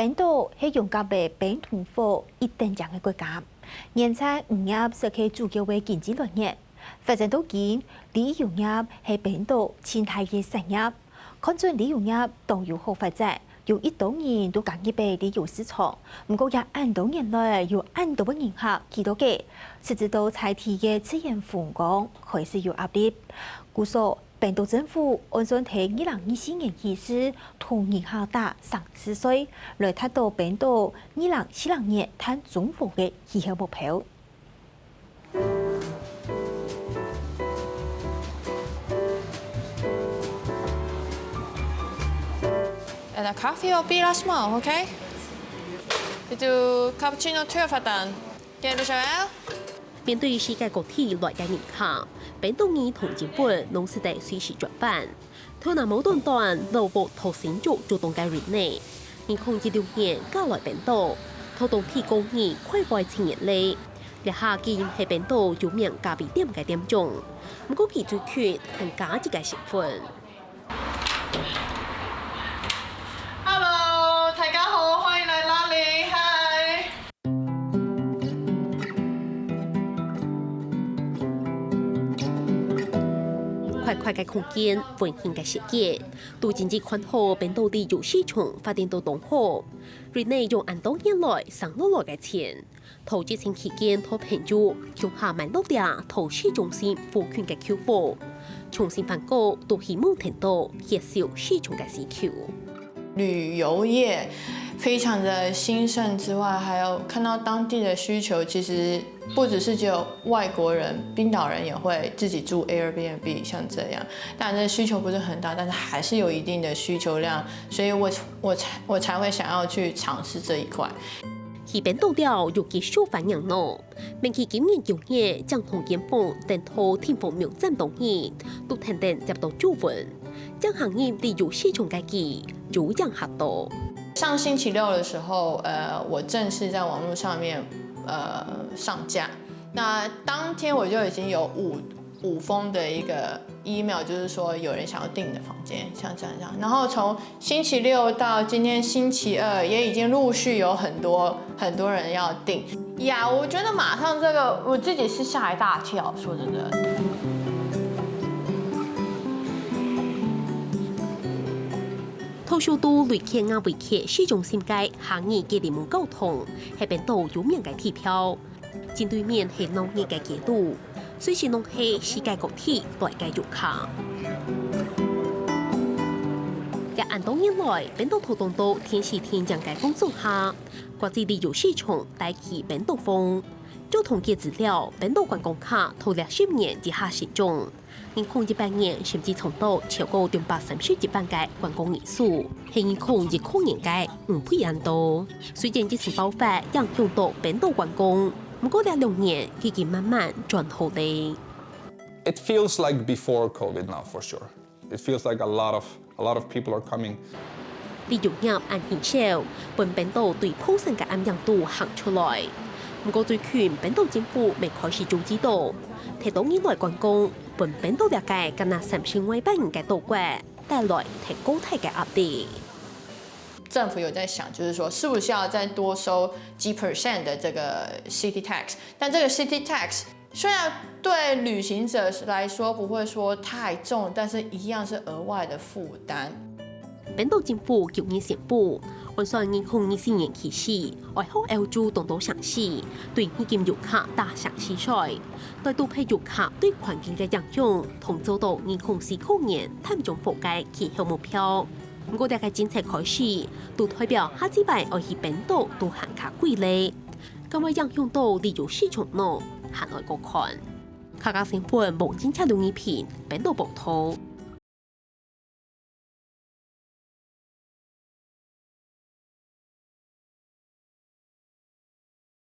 本岛是用甲的本土化一等奖的国家，年产渔业是其主要的经济来源。发展到今，旅游业是本岛生态的产业。看准旅游业都有好发展，有1多年都讲一倍旅游市场，不过也按多年来有按多的银行几多个，甚至到财体的资源风光开始有压力。故说本岛政府按算喺2024年起始，同银行打14岁，来达到本岛2040年碳中和的气候目标。And a coffee or beer small, okay? We do cappuccino 2發蛋。Get the show. 面对世界各地来嘅银行，本岛义同日本农时代随时转办，台南某段落步头先做主动嘅人内，2016年加来本岛，透动提供义快快青年类，日下見係本島有名咖啡店嘅店種，不過其最缺係假一嘅成分。Hello， 大家好，歡迎嚟拉里，嗨。快快嘅空間，溫馨嘅設計，對經濟寬厚本島的遊市場發展到東好，瑞內用按多年來上落來嘅錢。投資性期間拖朋友用下買落地投市中心附近嘅客戶，重新發覺都希望聽到熱銷市場嘅需求。旅遊業非常的興盛之外，還有看到當地的需求，其實不只是只有外國人，冰島人也會自己住 Airbnb， 像這樣。當然，這需求不是很大，但是還是有一定的需求量，所以我才會想要去嘗試這一塊。而本島了有技術反應咯，明期今年9月將同建房等套天房苗站同意，都停定入到駐文，將行業的遊市場階級有樣合到。上星期6的時候，我正式在網絡上面上架。那當天我就已經有五封的一個 email， 就是說有人想要訂你的房間，像這樣。然後從星期6到今天星期2，也已經陸續有很多人要訂呀。我覺得馬上這個我自己是嚇一大跳，說真的。透受到雷克亞維克市中心街行業嘅聯盟交通，係本島有名嘅地標。正對面係農業嘅街道，雖是農係世界各地來嘅遊客。日按多年來，本島推動到天時天人嘅工作下，國際旅遊市場帶起本島風。就統計資料，本島觀光客頭20年之下成長。2018年甚至衝到超過231萬嘅觀光人數，係2019年嘅5倍咁多。雖然疫情爆發影響到本島觀光，不過2年已經慢慢轉好嚟。It feels like before COVID now for sure. It feels like a lot of people are coming. 旅遊業按顯少，本島對普遍嘅影響度行出來。不過最近本島政府未開始做指導，提到以來觀光。本島業界更加30萬人嘅島國，帶來提高體嘅壓力。政府有在想，就是說，是不是要再多收幾%的這個 city tax？ 但這個 city tax 雖然對旅行者來說不會說太重，但是一樣是額外的負擔。本島政府舊年宣布，按算2024年起始，外口澳洲東島城市對呢件遊客打上試水，來到批遊客對環境嘅影響，同做到2049年碳中和嘅氣候目標。不過，大家政策開始，都代表下禮拜我去本島都行卡貴咧，咁會影響到旅遊市場咯，行來個看。客家新聞無政策兩片，本島報道。